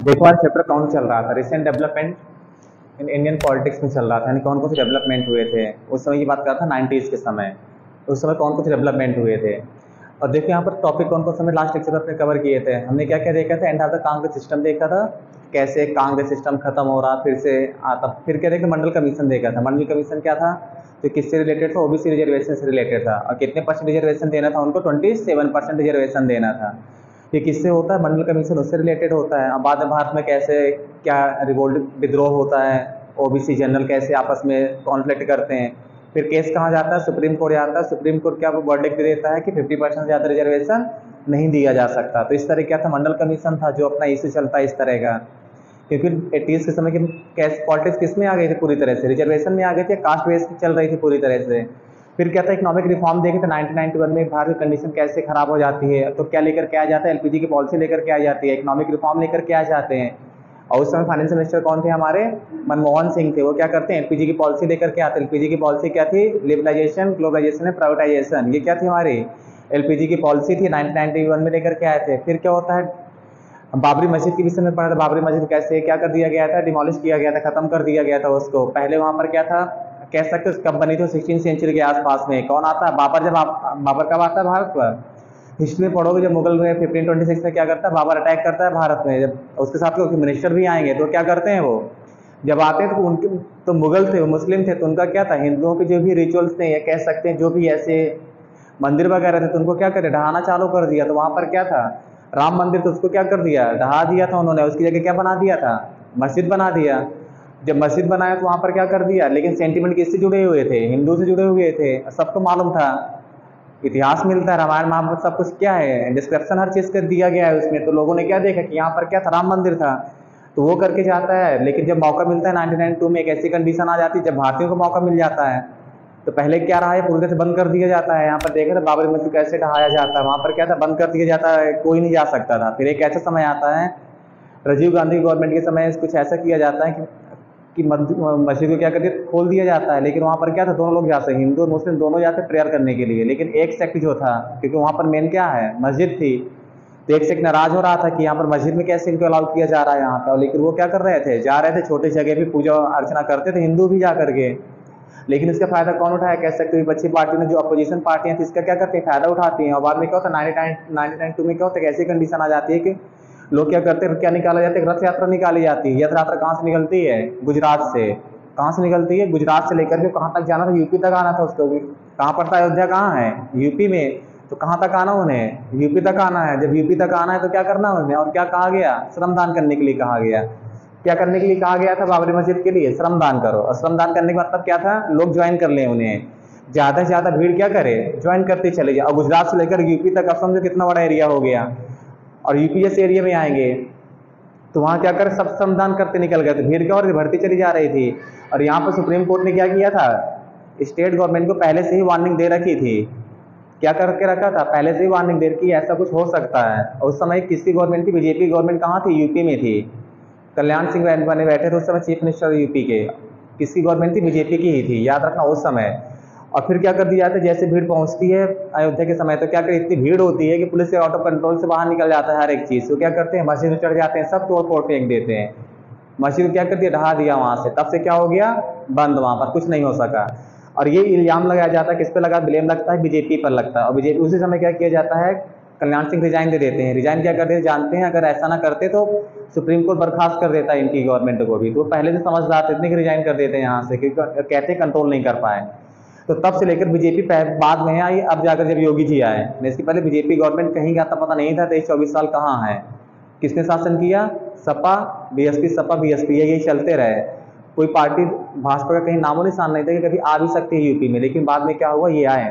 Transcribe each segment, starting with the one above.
देखो आज चैप्टर कौन चल रहा था, recent development in Indian politics में चल रहा था, यानी कौन कौन से डेवलपमेंट हुए थे उस समय की बात कर रहा था। 90s के समय उस समय कौन कौन से डेवलपमेंट हुए थे। और देखो यहाँ पर टॉपिक कौन कौन से हमें लास्ट लेक्चर में अपने कवर किए थे। हमने क्या क्या देखा था, end of the Congress system देखा था, कैसे कांग्रेस सिस्टम खत्म हो रहा फिर से आता। फिर क्या देखा, मंडल कमीशन देखा था। मंडल कमीशन क्या था, तो किससे रिलेटेड था, ओबीसी रिजर्वेशन से रिलेटेड था। और कितने परसेंट रिजर्वेशन देना था उनको, 27% रिजर्वेशन देना था। ये किससे होता है, मंडल कमीशन उससे रिलेटेड होता है। अब बाद में भारत में कैसे क्या रिवोल्ट विद्रोह होता है, ओबीसी जनरल कैसे आपस में कॉन्फ्लिक्ट करते हैं। फिर केस कहाँ जाता है, सुप्रीम कोर्ट जाता है। सुप्रीम कोर्ट क्या वो वर्डिक्ट दे देता है कि 50% से ज़्यादा रिजर्वेशन नहीं दिया जा सकता। तो इस तरह क्या था, मंडल कमीशन था जो अपना इशू चलता है इस तरह का। क्योंकि 80s के समय की कैश पॉलिटिक्स किस में आ गई थी, पूरी तरह से रिजर्वेशन में आ गई थी, कास्ट बेस चल रही थी पूरी तरह से। फिर क्या था, इकोनॉमिक रिफॉर्म देखे थे 1991 में, भारत की कंडीशन कैसे खराब हो जाती है। तो क्या लेकर के आ जाता है, एलपीजी की पॉलिसी लेकर के आ जाती है, इकोनॉमिक रिफॉर्म लेकर के आ जाते हैं। और उस समय फाइनेंशियल मिनिस्टर कौन थे हमारे, मनमोहन सिंह थे। वो क्या करते हैं, एलपीजी की पॉलिसी लेकर के आते हैं। एलपीजी की पॉलिसी क्या थी, लिबरलाइजेशन, ग्लोबलाइजेशन एंड प्राइवेटाइजेशन। ये क्या थी हमारी एलपीजी की पॉलिसी थी, 1991 में लेकर के आए थे। फिर क्या होता है, बाबरी मस्जिद के विषय में पढ़ा था। बाबरी मस्जिद कैसे क्या कर दिया गया था, डिमोलिश किया गया था, खत्म कर दिया गया था उसको। पहले वहां पर क्या था, कह सकते हो कब बनी थी, 16 सेंचुरी के आसपास में। कौन आता है, बाबर। जब बाबर कब आता है भारत पर, हिस्ट्री में पढ़ोगे, जब मुगल में 1526 में क्या करता है, बाबर अटैक करता है भारत में। जब उसके साथ मिनिस्टर भी आएंगे तो क्या करते हैं वो, जब आते हैं तो उनके तो मुगल थे, वो मुस्लिम थे, तो उनका क्या था, हिंदुओं के जो भी रिचुअल्स थे या कह सकते हैं जो भी ऐसे मंदिर वगैरह थे, तो उनको क्या करे, ढहाना चालू कर दिया। तो वहां पर क्या था, राम मंदिर, तो उसको क्या कर दिया, ढहा दिया था उन्होंने। उसकी जगह क्या बना दिया था, मस्जिद बना दिया। जब मस्जिद बनाया तो वहां पर क्या कर दिया, लेकिन सेंटिमेंट किससे जुड़े हुए थे, हिंदू से जुड़े हुए थे। सबको मालूम था, इतिहास मिलता है, रामायण महाभारत सब कुछ क्या है, डिस्क्रिप्शन हर चीज का दिया गया है उसमें। तो लोगों ने क्या देखा कि यहाँ पर क्या था, राम मंदिर था, तो वो करके जाता है। लेकिन जब मौका मिलता है 1992 में, एक ऐसी कंडीशन आ जाती है जब भारतीयों को मौका मिल जाता है, तो पहले क्या रहा है, पूरी तरह से बंद कर दिया जाता है। यहाँ पर देखा था बाबरी मस्जिद कैसे ढहाया जाता है, वहां पर क्या था, बंद कर दिया जाता है, कोई नहीं जा सकता था। फिर एक ऐसा समय आता है, राजीव गांधी गवर्नमेंट के समय कुछ ऐसा किया जाता है कि मस्जिद को क्या कर दिया, खोल दिया जाता है। लेकिन वहां पर क्या था, दोनों लोग जाते हैं, हिंदू और मुस्लिम दोनों जाते प्रेयर करने के लिए। लेकिन एक सेक्ट जो था, क्योंकि वहां पर मेन क्या है, मस्जिद थी, तो एक सेक्ट नाराज हो रहा था कि यहाँ पर मस्जिद में कैसे इनको अलाउ किया जा रहा है यहाँ पर। लेकिन वो क्या कर रहे थे, जा रहे थे छोटी जगह भी पूजा अर्चना करते थे हिंदू भी जा करके। लेकिन इसका फायदा कौन उठाया, कह सकते हो विपक्षी पार्टी ने, जो अपोजिशन पार्टियां थी, इसका क्या करती है, फायदा उठाती हैं। और बाद में क्या होता है, 1992 में क्या होता है, ऐसी कंडीशन आ जाती है कि लोग क्या करते हैं, क्या निकाला जाता है, रथ यात्रा निकाली जाती है। रथ यात्रा कहाँ से निकलती है, गुजरात से। कहाँ से निकलती है, गुजरात से लेकर के कहाँ तक जाना था, यूपी तक आना था उसको भी। कहाँ पड़ता है, अयोध्या कहाँ है, यूपी में। तो कहाँ तक आना उन्हें, यूपी तक आना है। जब यूपी तक आना है तो क्या करना है उन्हें, और क्या कहा गया, श्रमदान करने के लिए कहा गया। क्या करने के लिए कहा गया था, बाबरी मस्जिद के लिए श्रमदान करो। और श्रमदान करने का मतलब क्या था, लोग ज्वाइन कर लें उन्हें, ज्यादा से ज्यादा भीड़ क्या करे, ज्वाइन करते चले जाए। और गुजरात से लेकर यूपी तक, अब समझो कितना बड़ा एरिया हो गया। और यूपी जैसे एरिया में आएंगे तो वहां क्या कर, सब श्रमदान करते निकल गए, तो भीड़ क्या और बढ़ती चली जा रही थी। और यहाँ पर सुप्रीम कोर्ट ने क्या किया था, स्टेट गवर्नमेंट को पहले से ही वार्निंग दे रखी थी। क्या करके रखा था, पहले से ही वार्निंग दे रखी, ऐसा कुछ हो सकता है। और उस समय किसकी गवर्नमेंट थी, बीजेपी गवर्नमेंट कहाँ थी, यूपी में थी। कल्याण सिंह बने बैठे थे उस समय चीफ मिनिस्टर यूपी के। किसकी गवर्नमेंट थी, बीजेपी की ही थी, याद रखना उस समय। और फिर क्या कर दिया जाता है, जैसे भीड़ पहुंचती है अयोध्या के समय, तो क्या कर, इतनी भीड़ होती है कि पुलिस के आउट ऑफ कंट्रोल से बाहर निकल जाता है हर एक चीज। तो क्या करते हैं, मस्जिद में चढ़ जाते हैं, सब तोड़ फोड़ फेंक देते हैं। मस्जिद को क्या कर दिया, ढहा दिया वहां से। तब से क्या हो गया, बंद, वहां पर कुछ नहीं हो सका। और ये इल्जाम लगाया जाता है, किस पे लगा, ब्लेम लगता है, बीजेपी पर लगता है। और बीजेपी उसी समय क्या किया जाता है, कल्याण सिंह रिजाइन दे देते हैं। रिजाइन क्या करते हैं जानते हैं, अगर ऐसा ना करते तो सुप्रीम कोर्ट बर्खास्त कर देता है इनकी गवर्नमेंट को भी। तो पहले से समझदार थे, इतने कि रिजाइन कर देते हैं यहाँ से, क्योंकि कहते कंट्रोल नहीं कर पाए। तो तब से लेकर बीजेपी बाद में आई, अब जाकर जब योगी जी आए। इसके पहले बीजेपी गवर्नमेंट कहीं का पता नहीं था, 23-24 साल कहाँ है। किसने शासन किया, सपा बीएसपी, सपा बीएसपी, यही चलते रहे। कोई पार्टी भाजपा का कहीं नामो निशान नहीं था कि कभी आ भी सकती है यूपी में। लेकिन बाद में क्या हुआ, ये आए।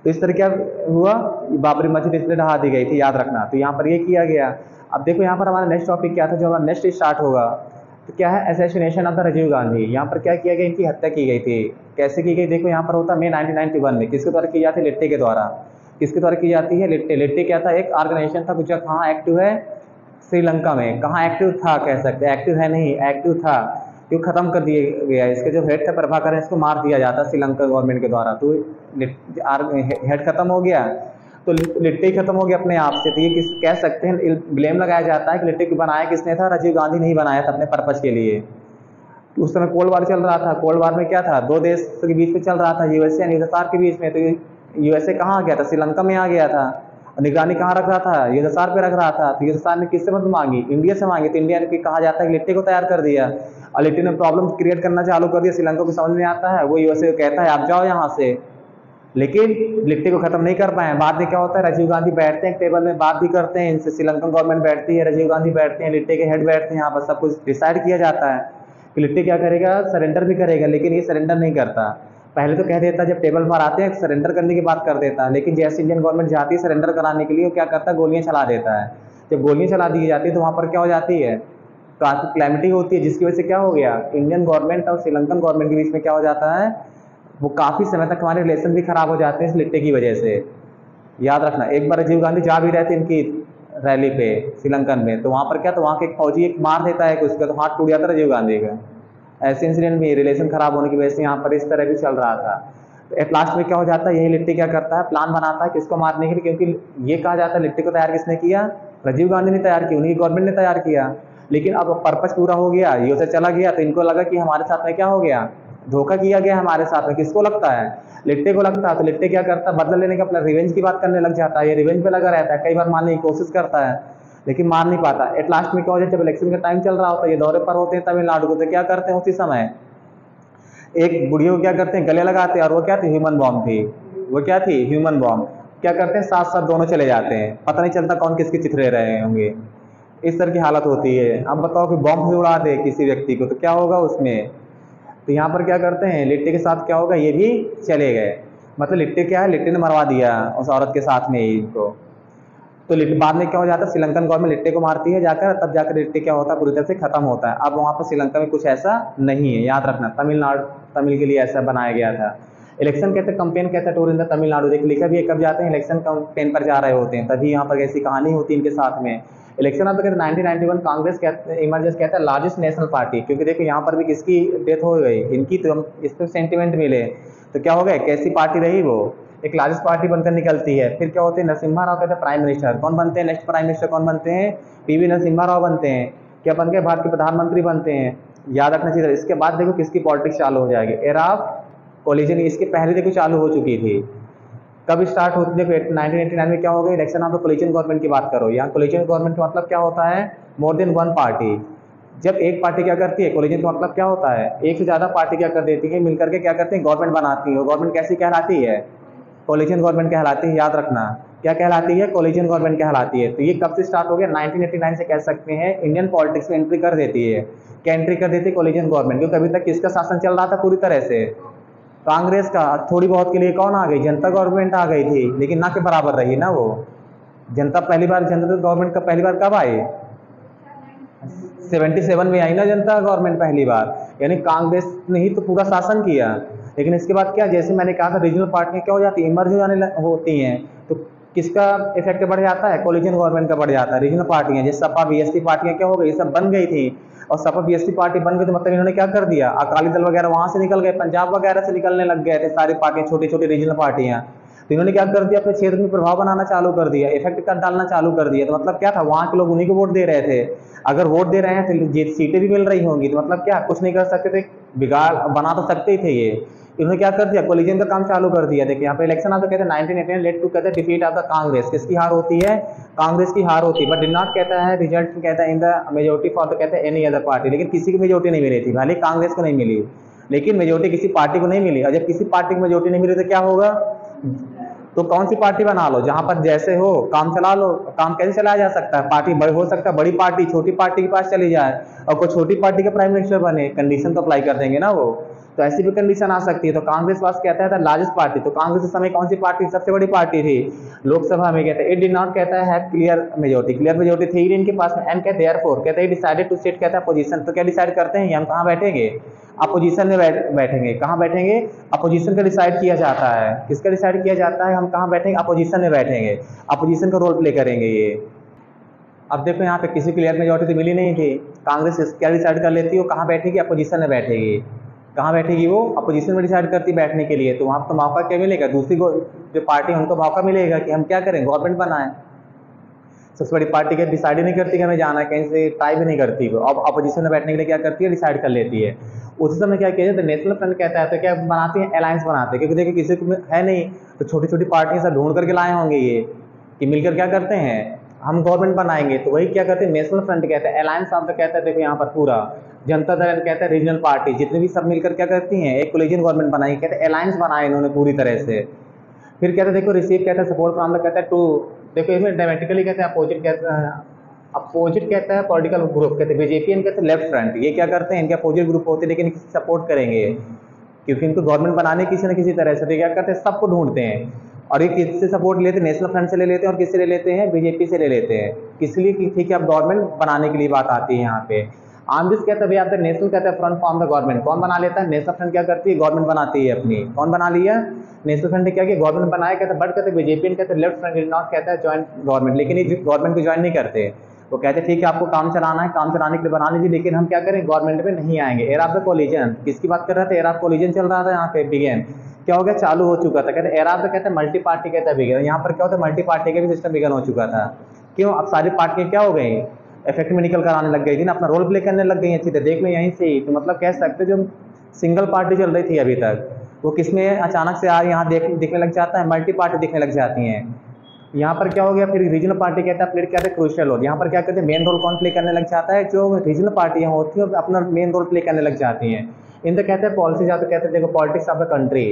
तो इस तरह क्या हुआ, बाबरी मस्जिद इसलिए ढहा दी गई थी, याद रखना। तो यहाँ पर ये किया गया। अब देखो यहाँ पर हमारा नेक्स्ट टॉपिक क्या था, जो हमारा नेक्स्ट स्टार्ट होगा, तो क्या है, assassination of the Rajiv Gandhi. यहाँ पर क्या किया गया, इनकी हत्या की गई थी। कैसे की गई, देखो यहाँ पर होता मई 1991 में, किसके द्वारा की जाती है, लिट्टे के द्वारा। किसके द्वारा की जाती है, लिट्टे। लिट्टे क्या था, एक ऑर्गेनाइजेशन था, कुछ कहाँ एक्टिव है, श्रीलंका में। कहाँ एक्टिव था, कह सकते हैं एक्टिव है नहीं, एक्टिव था, क्यों खत्म कर दिया गया। इसके जो हेड था प्रभाकर, इसको मार दिया जाता श्रीलंका गवर्नमेंट के द्वारा। तो हेड खत्म हो गया, तो लिट्टी ही खत्म हो गया अपने आप से। तो ये किस कह सकते हैं, ब्लेम लगाया जाता है कि लिट्टी को बनाया किसने था, राजीव गांधी नहीं बनाया था अपने पर्पज के लिए। उस समय कोल्ड वार चल रहा था। कोल्ड वार में क्या था, दो देश के बीच में चल रहा था, यूएसए और यूएसएसआर के बीच में। तो यूएसए कहाँ आ गया था, श्रीलंका में आ गया था। निगरानी कहाँ रख रहा था, यूएसएसआर पे रख रहा था। तो यूएसएसआर ने किससे मदद मांगी, इंडिया से मांगी। तो इंडिया ने कहा जाता है कि लिट्टी को तैयार कर दिया, और लिट्टी ने प्रॉब्लम क्रिएट करना चालू कर दिया। श्रीलंका को समझ में आता है, वो यूएसए को कहता है आप जाओ यहाँ से, लेकिन लिट्टी को खत्म नहीं कर पाए। बाद में क्या होता है, राजीव गांधी बैठते हैं टेबल में, बात भी करते हैं इनसे। श्रीलंकन गवर्नमेंट बैठती है, राजीव गांधी बैठते हैं, लिट्टी के हेड बैठते हैं, यहाँ पर सब कुछ डिसाइड किया जाता है कि लिट्टी क्या करेगा, सरेंडर भी करेगा। लेकिन ये सरेंडर नहीं करता। पहले तो कह देता, जब टेबल पर आते हैं सरेंडर करने की बात कर देता है, लेकिन जैसे इंडियन गवर्नमेंट जाती है सरेंडर कराने के लिए, वो क्या करता है, गोलियां चला देता है। जब गोलियां चला दी जाती है तो वहाँ पर क्या हो जाती है, ट्रैफिक क्लैमिटी होती है, जिसकी वजह से क्या हो गया, इंडियन गवर्नमेंट और श्रीलंकन गवर्नमेंट के बीच में क्या हो जाता है, वो काफ़ी समय तक हमारे रिलेशन भी खराब हो जाते हैं इस लिट्टी की वजह से। याद रखना, एक बार राजीव गांधी जा भी रहे थे इनकी रैली पे श्रीलंकन में, तो वहाँ पर क्या, तो वहाँ के एक फौजी एक मार देता है उसका, तो हाथ टूट जाता है राजीव गांधी का। ऐसे इंसिडेंट भी, रिलेशन खराब होने की वजह से यहाँ पर इस तरह भी चल रहा था। तो एट लास्ट में क्या हो जाता है, यही लिट्टी क्या करता है, प्लान बनाता है किसको मारने के लिए, क्योंकि ये कहा जाता है लिट्टी को तैयार किसने किया, राजीव गांधी ने तैयार किया, उन्हीं की गवर्नमेंट ने तैयार किया। लेकिन अब पर्पज पूरा हो गया, ये उसे चला गया, तो इनको लगा कि हमारे साथ में क्या हो गया, धोखा किया गया हमारे साथ में। किसको लगता है, लिट्टी को लगता है। तो लिट्टी क्या करता है, बदला लेने का, अपना रिवेंज की बात करने लग जाता है। ये रिवेंज पे लगा रहता है, कई बार मारने की कोशिश करता है लेकिन मार नहीं पाता। एट लास्ट में क्या हो जाए, जब इलेक्शन का टाइम चल रहा होता है, ये दौरे पर होते हैं तमिलनाडु को, तो क्या करते हैं उसी समय एक बुढ़िया को क्या करते हैं, गले लगाते हैं, और वो क्या थी, ह्यूमन बॉम्ब थी। वो क्या थी, ह्यूमन बॉम्ब। क्या करते हैं, साथ साथ दोनों चले जाते हैं, पता नहीं चलता कौन किसके चिथड़े रहे होंगे। इस तरह की हालत होती है। अब बताओ कि बॉम्ब भी उड़ा दे किसी व्यक्ति को, तो क्या होगा उसमें। तो यहाँ पर क्या करते हैं, लिट्टी के साथ क्या होगा, ये भी चले गए। मतलब लिट्टी क्या है, लिट्टी ने मरवा दिया उस औरत के साथ में ही इनको। तो बाद में क्या हो जाता है, श्रीलंकन गवर्नमेंट लिट्टी को मारती है जाकर, तब जाकर लिट्टी क्या होता है, पूरी तरह से खत्म होता है। अब वहाँ पर श्रीलंका में कुछ ऐसा नहीं है, याद रखना। तमिल के लिए ऐसा बनाया गया था। इलेक्शन कहते हैं, कंपेन कहते हैं, टूर इन द तमिलनाडु। देख लिखा भी है, कब जाते हैं, इलेक्शन कंपेन पर जा रहे होते हैं, तभी यहाँ पर ऐसी कहानी होती है इनके साथ में। इलेक्शन अब कहते हैं 1991 कांग्रेस कहते इमर्जेंस कहता है लार्जेस्ट नेशनल पार्टी, क्योंकि देखो यहाँ पर भी किसकी डेथ हो गई, इनकी। तो इस पर सेंटिमेंट मिले तो क्या हो गया, कैसी पार्टी रही वो, एक लार्जेस्ट पार्टी बनकर निकलती है। फिर क्या होते हैं, नरसिम्हा राव कहते हैं प्राइम मिनिस्टर। कौन बनते हैं नेक्स्ट प्राइम मिनिस्टर, कौन बनते हैं, पीवी नरसिम्हा राव बनते हैं। क्या बन गए, भारत के प्रधानमंत्री बनते हैं। याद रखना चाहिए। इसके बाद देखो किसकी पॉलिटिक्स चालू हो जाएगी, एरा ऑफ कोलिजन। इसके पहले देखो चालू हो चुकी थी। कब स्टार्ट होती, देखो 1989 में क्या हो गया, election of the collision government की बात करो। यहाँ कोलिजन गवर्नमेंट का मतलब क्या होता है, मोर देन वन पार्टी। जब एक पार्टी क्या करती है, कोलिजन का मतलब क्या होता है, एक से ज़्यादा पार्टी क्या कर देती है, मिलकर के क्या करते हैं, गवर्नमेंट बनाती है। गवर्नमेंट कैसी कहलाती है, कोलिजन गवर्नमेंट कहलाती है। याद रखना, क्या कहलाती है, कोलिजन गवर्नमेंट कहलाती है। तो ये कब से स्टार्ट हो गया, 1989 से कह सकते हैं इंडियन पॉलिटिक्स में एंट्री कर देती है। क्या एंट्री कर देती है, कोलिजन गवर्नमेंट। क्योंकि अभी तक किसका शासन चल रहा था पूरी तरह से, कांग्रेस का। थोड़ी बहुत के लिए कौन आ गई, जनता गवर्नमेंट आ गई थी, लेकिन ना के बराबर रही ना वो। जनता पहली बार, जनता गवर्नमेंट का पहली बार कब आई, 77 में आई ना जनता गवर्नमेंट पहली बार। यानी कांग्रेस ने ही तो पूरा शासन किया। लेकिन इसके बाद क्या, जैसे मैंने कहा था, रीजनल पार्टियां क्या हो जाती है, इमर्ज हो जाने होती हैं। तो किसका इफेक्ट बढ़ जाता है, कोलिजन गवर्नमेंट का बढ़ जाता है। रीजनल पार्टियां जैसे सपा बीएसपी पार्टियां क्या हो गई, सब बन गई थी। और सपा बीएसपी पार्टी बन गई तो मतलब इन्होंने क्या कर दिया, अकाली दल वगैरह वहां से निकल गए, पंजाब वगैरह से निकलने लग गए थे सारी पार्टियां, छोटी छोटी रीजनल पार्टियां। तो इन्होंने क्या कर दिया, अपने क्षेत्र में प्रभाव बनाना चालू कर दिया, इफेक्ट कर डालना चालू कर दिया। तो मतलब क्या था, वहां के लोग उन्हीं को वोट दे रहे थे। अगर वोट दे रहे हैं तो सीटें भी मिल रही होंगी, तो मतलब क्या, कुछ नहीं कर सकते थे, बिगाड़ बना तो सकते ही थे ये। इन्होंने क्या कर दिया, कोलिजन का काम चालू कर दिया। देखिए यहाँ पे इलेक्शन आता कहते हैं 1989 लेड टू कहते हैं डिफीट ऑफ द कांग्रेस। किसकी हार होती है, कांग्रेस की हार होती है। बट डिड नॉट कहता है रिजल्ट कहता है in the majority for the कहते हैं एनी अदर पार्टी। लेकिन किसी को मेजोरिटी नहीं मिली थी, भले कांग्रेस को नहीं मिली, लेकिन मेजोरिटी किसी पार्टी को नहीं मिली। और जब किसी पार्टी को मेजोरिटी नहीं मिली तो क्या होगा, तो कौन सी पार्टी बना लो, जहां पर जैसे हो काम चला लो। काम कैसे चलाया जा सकता है, पार्टी बड़ी हो सकता है, बड़ी पार्टी छोटी पार्टी के पास चली जाए और कोई छोटी पार्टी का प्राइम मिनिस्टर बने, कंडीशन तो अप्लाई कर देंगे ना वो। तो ऐसी भी कंडीशन आ सकती है। तो कांग्रेस पास कहता है लार्जेस्ट पार्टी, तो कांग्रेस उस समय कौन सी पार्टी सबसे बड़ी पार्टी थी लोकसभा में, कहते हैं इट डिड नॉट कहता है क्लियर मेजोरिटी। क्लियर मेजोरिटी थी ही इनके पास में। एंड कहते हैं देयरफॉर कहते हैं डिसाइडेड टू सिट कहता है पोजीशन। तो क्या डिसाइड करते हैं, हम कहाँ बैठेंगे, अपोजिशन में बैठेंगे। कहाँ बैठेंगे, अपोजिशन का डिसाइड किया जाता है। किसका डिसाइड किया जाता है, हम कहाँ बैठेंगे, अपोजिशन में बैठेंगे, अपोजिशन का रोल प्ले करेंगे ये। अब देखो यहाँ पे किसी क्लियर मेजोरिटी तो मिली नहीं थी, कांग्रेस क्या डिसाइड कर लेती है, वो कहाँ बैठेगी, अपोजिशन में बैठेगी। कहाँ बैठेगी वो? अपोजिशन में डिसाइड करती बैठने के लिए, तो वहाँ पर तो मौका क्या मिलेगा, दूसरी जो पार्टी है उनको मौका मिलेगा कि हम क्या करें, गवर्नमेंट बनाएं। सबसे बड़ी पार्टी क्या डिसाइड ही नहीं करती कि हमें जाना है, कहीं से ट्राई भी नहीं करती वो। अब अपोजिशन में बैठने के लिए क्या करती है, डिसाइड कर लेती है। उसी समय क्या किया जाता है, नेशनल फ्रंट कहता है तो क्या बनाती है, अलायंस बनाते हैं, क्योंकि देखिए किसी को है नहीं तो छोटी छोटी पार्टियां सब ढूंढ करके लाए होंगे ये कि मिलकर क्या करते हैं, हम गवर्नमेंट बनाएंगे। तो वही क्या करते हैं, नेशनल फ्रंट कहते हैं। अलायंस शब्द कहता है देखो यहाँ पर पूरा, जनता दल कहता है रीजनल पार्टी, जितने भी सब मिलकर क्या करती हैं, एक कोलिजन गवर्नमेंट बनाई, कहते हैं अलायंस बनाए इन्होंने पूरी तरह से। फिर कहते हैं देखो रिसीव कहता है, सपोर्ट फ्रॉम द कहता है टू, देखो इसमें डायमेट्रिकली कहते हैं अपोजिट, कहते हैं अपोजिट कहता है पॉलिटिकल ग्रुप, कहते हैं बीजेपी एंड कहते हैं लेफ्ट फ्रंट। ये क्या करते हैं, इनके अपोजिट ग्रुप होते हैं लेकिन सपोर्ट करेंगे क्योंकि इनको गवर्नमेंट बनाने किसी न किसी तरह से, तो क्या करते हैं सबको ढूंढते हैं। और ये किससे सपोर्ट लेते हैं, नेशनल फ्रंट से ले लेते हैं, और किससे ले लेते हैं, बीजेपी से ले लेते हैं। किस लिए कि ठीक है अब गवर्नमेंट बनाने के लिए बात आती है यहाँ पे। आम दिस कहते हैं भैया नेशनल कहते हैं फ्रंट फॉर्म द गवर्नमेंट, कौन बना लेता है, नेशनल फ्रंट क्या करती है, गवर्नमेंट बनाती है अपनी। कौन बना लिया, नेशनल फ्रंट ने क्या किया, गवर्नमेंट बनाया, कहते हैं बट कहते हैं बीजेपी कहते हैं लेफ्ट फ्रंट डिड नॉट कहता है ज्वाइन गवर्नमेंट, लेकिन ये गवर्नमेंट को ज्वाइन नहीं करते। वो कहते हैं ठीक है आपको काम चलाना है, काम चलाने के लिए बना लीजिए, लेकिन हम क्या करें, गवर्नमेंट में नहीं आएंगे। एरा ऑफ द कोलिजन, किसकी बात कर रहे थे, एरा ऑफ कोलिजन चल रहा था यहाँ पे, बिगेन क्या हो गया, चालू हो चुका था। कहते हैं एरा ऑफ द कहते हैं मल्टी पार्टी कहता है बिगेन, यहाँ पर क्या होता है मल्टी पार्टी का भी सिस्टम बिगन हो चुका था। क्यों, अब सारी पार्टियां क्या हो गई, इफेक्ट में निकल कर आने लग गई थी ना, अपना रोल प्ले करने लग गई अच्छी तरह। देख लो यहीं से ही, तो मतलब कह सकते जो सिंगल पार्टी चल रही थी अभी तक, वो किसमें अचानक से आ यहाँ दिखने लग जाता है, मल्टी पार्टी दिखने लग जाती हैं। यहाँ पर क्या हो गया, फिर रीजनल पार्टी कहता है प्ले कहते हैं क्रूशियल रोल, यहाँ पर क्या कहते हैं मेन रोल कौन प्ले करने लग जाता है, जो रीजनल पार्टियाँ होती हैं अपना मेन रोल प्ले करने लग जाती हैं। इनका कहते हैं पॉलिसी, या तो कहते हैं देखो पॉलिटिक्स ऑफ द कंट्री,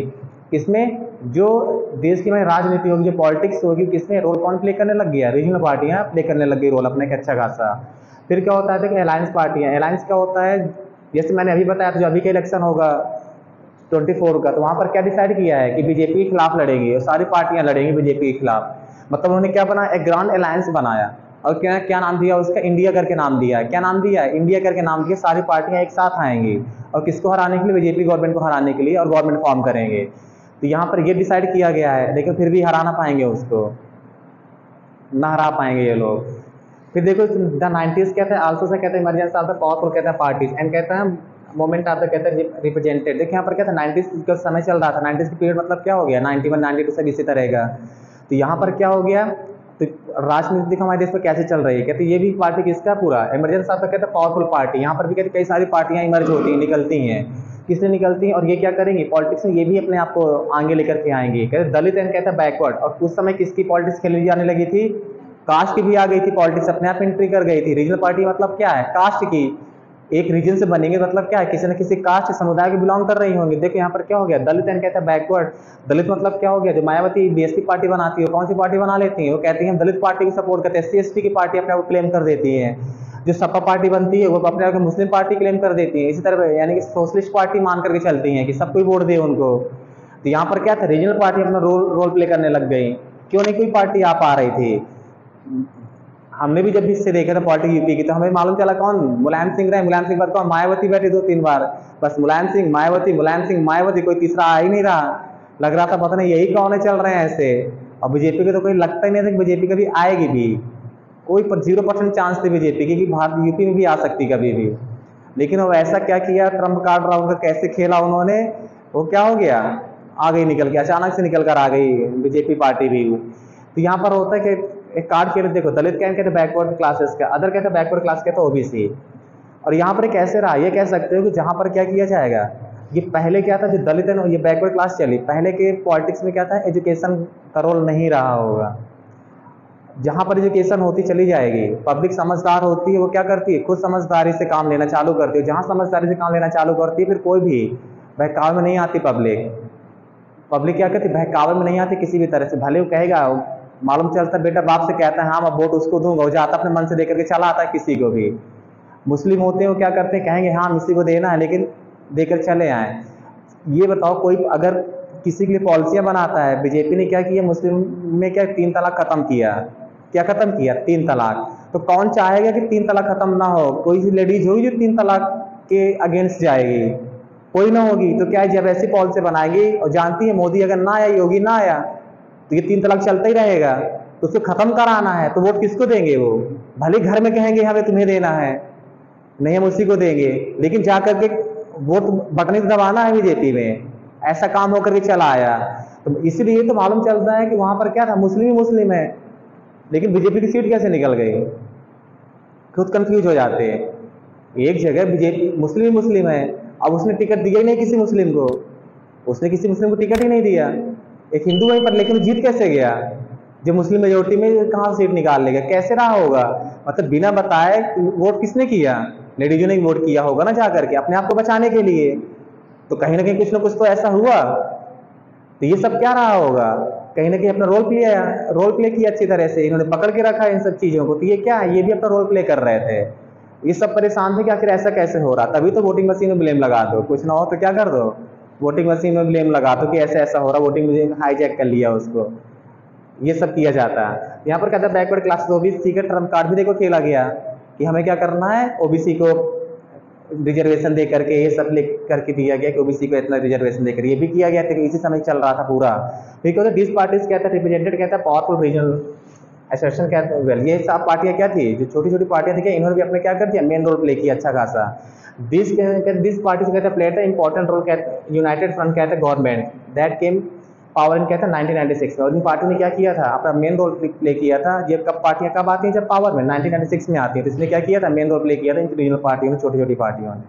किसमें जो देश की में राजनीति होगी, जो पॉलिटिक्स होगी, किसमें रोल कौन प्ले करने लग गया, रीजनल पार्टियाँ प्ले करने लग गई रोल अपने एक अच्छा खासा। फिर क्या होता है कि अलायंस पार्टियाँ, अलायंस क्या होता है, जैसे मैंने अभी बताया था जो अभी का इलेक्शन होगा 24 का, तो वहाँ पर क्या डिसाइड किया है कि बीजेपी के खिलाफ लड़ेगी और सारी पार्टियां लड़ेंगी बीजेपी के खिलाफ। मतलब उन्होंने क्या बनाया, एक ग्रांड अलायंस बनाया, और क्या क्या नाम दिया उसका, इंडिया करके नाम दिया। क्या नाम दिया, इंडिया करके नाम दिया। सारी पार्टियां एक साथ आएंगी और किसको हराने के लिए, बीजेपी गवर्नमेंट को हराने के लिए, और गवर्नमेंट फॉर्म करेंगे। तो यहाँ पर ये डिसाइड किया गया है, लेकिन फिर भी हरा ना पाएंगे उसको, ना हरा पाएंगे ये लोग। फिर देखो द 90s कहते हैं आल्सो से कहते हैं इमरजेंसी ऑफ द पावरफुल कहते हैं पार्टीज, एंड कहते हैं मोमेंट ऑफ द कहते हैं रिप्रेजेंटेड। देखिए यहाँ पर क्या था, 90s का समय चल रहा था, 90s की पीरियड मतलब क्या हो गया, 91 92 सब इसी तरह का। तो यहाँ पर क्या हो गया, तो राजनीतिक हमारे देश में कैसे चल रही है, कहते ये भी पार्टी किसका पूरा इमरजेंसी ऑफ द कहते हैं पावरफुल पार्टी। यहाँ पर भी कहते कई सारी पार्टियां इमर्ज होती हैं, निकलती हैं, किससे निकलती हैं, और ये क्या करेंगी, पॉलिटिक्स में ये भी अपने आप को आगे लेकर के आएंगे। कहते दलित एंड कहता है बैकवर्ड, और उस समय किसकी पॉलिटिक्स खेली जाने लगी थी, कास्ट की भी आ गई थी पॉलिटिक्स, अपने आप एंट्री कर गई थी। रीजनल पार्टी मतलब क्या है, कास्ट की, एक रीजन से बनेंगे मतलब क्या है, किसी न किसी कास्ट समुदाय के बिलोंग कर रही होंगी। देखो यहाँ पर क्या हो गया, दलित एंड कहता है बैकवर्ड। दलित मतलब क्या हो गया, जो मायावती बीएसपी पार्टी बनाती है, कौन सी पार्टी बना लेती है, वो कहती है हम दलित पार्टी की सपोर्ट करते हैं, SC ST की पार्टी अपने आप क्लेम कर देती है। जो सपा पार्टी बनती है वो अपने आप मुस्लिम पार्टी क्लेम कर देती है। इसी तरह यानी कि सोशलिस्ट पार्टी मान करके चलती है कि सबको वोट दे उनको। तो यहाँ पर क्या था, रीजनल पार्टी अपना रोल प्ले करने लग गई। क्यों नहीं कोई पार्टी आ पा रही थी, हमने भी जब भी इससे देखा था पॉलिटिक्स यूपी की, तो हमें मालूम चला कौन, मुलायम सिंह रहे, मुलायम सिंह पर कौन, मायावती बैठी 2-3 बार, बस मुलायम सिंह मायावती, मुलायम सिंह मायावती, कोई तीसरा आ ही नहीं रहा। लग रहा था पता नहीं यही कौन चल रहे हैं ऐसे। और बीजेपी के तो कोई लगता ही नहीं था कि बीजेपी कभी आएगी भी, कोई 0% चांस थे बीजेपी की कि भारत यूपी में भी आ सकती कभी भी। लेकिन वो ऐसा क्या किया, ट्रम्प कार्ड राउंड का कैसे खेला उन्होंने, वो क्या हो गया, आ गई निकल के, अचानक से निकल कर आ गई बीजेपी पार्टी भी। तो यहाँ पर होता है कि एक कार्ड खेल, देखो दलित क्या कहते हैं बैकवर्ड क्लासेस का, अदर कहते हैं बैकवर्ड क्लास कहते हैं ओबीसी। और यहाँ पर कैसे रहा, ये कह सकते हो कि जहाँ पर क्या किया जाएगा, ये पहले क्या था, जो दलित है ये बैकवर्ड क्लास चली, पहले के पॉलिटिक्स में क्या था, एजुकेशन का रोल नहीं रहा होगा। जहाँ पर एजुकेशन होती चली जाएगी, पब्लिक समझदार होती है, वो क्या करती है, खुद समझदारी से काम लेना चालू करती है। जहाँ समझदारी से काम लेना चालू करती है, फिर कोई भी बहकावे में नहीं आती। पब्लिक क्या करती है, बहकावे में नहीं आती किसी भी तरह से। भले वो कहेगा, मालूम चलता बेटा बाप से कहता है हाँ मैं वोट उसको दूंगा, वो जाता अपने मन से देकर के चला आता है किसी को भी। मुस्लिम होते हैं वो क्या करते हैं, कहेंगे हाँ इसी को देना है, लेकिन देकर चले आए। ये बताओ कोई अगर किसी के लिए पॉलिसियां बनाता है, बीजेपी ने क्या किया, मुस्लिम में क्या 3 तलाक खत्म किया, क्या खत्म किया, 3 तलाक। तो कौन चाहेगा कि 3 तलाक खत्म ना हो, कोई सी लेडीज होगी जो 3 तलाक के अगेंस्ट जाएगी, कोई ना होगी। तो क्या है, जब ऐसी पॉलिसी बनाएगी, और जानती है मोदी अगर ना आया, योगी ना आया, तो ये 3 तलाक चलता ही रहेगा, तो उसको खत्म कराना है, तो वोट किसको देंगे वो, भले घर में कहेंगे हमें तुम्हें देना है, नहीं हम उसी को देंगे, लेकिन जा करके वोट बटन ही दबाना है बीजेपी में, ऐसा काम होकर के चला आया। तो इसीलिए तो मालूम चलता है कि वहां पर क्या था, मुस्लिम ही मुस्लिम है, लेकिन बीजेपी की सीट कैसे निकल गई, खुद कंफ्यूज हो जाते हैं। एक जगह बीजेपी मुस्लिम ही मुस्लिम है, अब उसने टिकट दिया ही नहीं किसी मुस्लिम को, उसने किसी मुस्लिम को टिकट ही नहीं दिया, एक हिंदू वहीं पर, लेकिन जीत कैसे गया, जब मुस्लिम मेजोरिटी में कहाँ सीट निकाल लेगा, कैसे रहा होगा, मतलब बिना बताए वोट किसने किया, लेडीजों ने वोट किया होगा ना जा करके अपने आप को बचाने के लिए। तो कहीं ना कहीं कुछ ना कुछ तो ऐसा हुआ, तो ये सब क्या रहा होगा, कहीं ना कहीं अपना रोल प्ले किया अच्छी तरह से, इन्होंने पकड़ के रखा इन सब चीजों को। तो ये क्या है, ये भी अपना रोल प्ले कर रहे थे, ये सब परेशान थे कि आखिर ऐसा कैसे हो रहा। तभी तो वोटिंग मशीन में ब्लेम लगा दो, कुछ ना हो तो क्या कर दो, वोटिंग मशीन में ब्लेम लगा दो कि ऐसा ऐसा हो रहा, वोटिंग मशीन हाईजैक कर लिया उसको, ये सब किया जाता है। यहाँ पर कहता है बैकवर्ड क्लासेस ओबीसी का ट्रम्प कार्ड भी देखो खेला गया कि हमें क्या करना है, ओबीसी को रिजर्वेशन दे करके ये सब लिख करके दिया गया कि ओबीसी को इतना रिजर्वेशन देकर, ये भी किया गया था, इसी समय चल रहा था पूरा। बिकॉज दिस पार्टीज कहता है रिप्रेजेंटेड, कहता है पावरफुल रीजनल एसोसिएशन, कहते हैं वेल, ये सब पार्टियां क्या थी, जो छोटी छोटी पार्टियां थी, इन्होंने भी अपने क्या कर दिया, मेन रोल प्ले किया अच्छा खासा। दिस पार्टीज कहते हैं प्लेड इंपॉर्टेंट रोल, कहते यूनाइटेड फ्रंट कहते हैं government that came power in कहता है 1996 में, और इन पार्टियों ने क्या किया था, अपना मेन रोल प्ले किया था। ये कब पार्टियां कब आती हैं, जब पावर में 1996 में आती है, तो इसने क्या किया था, मेन रोल प्ले किया था इन रीजनल पार्टियों ने, छोटी छोटी पार्टियों ने।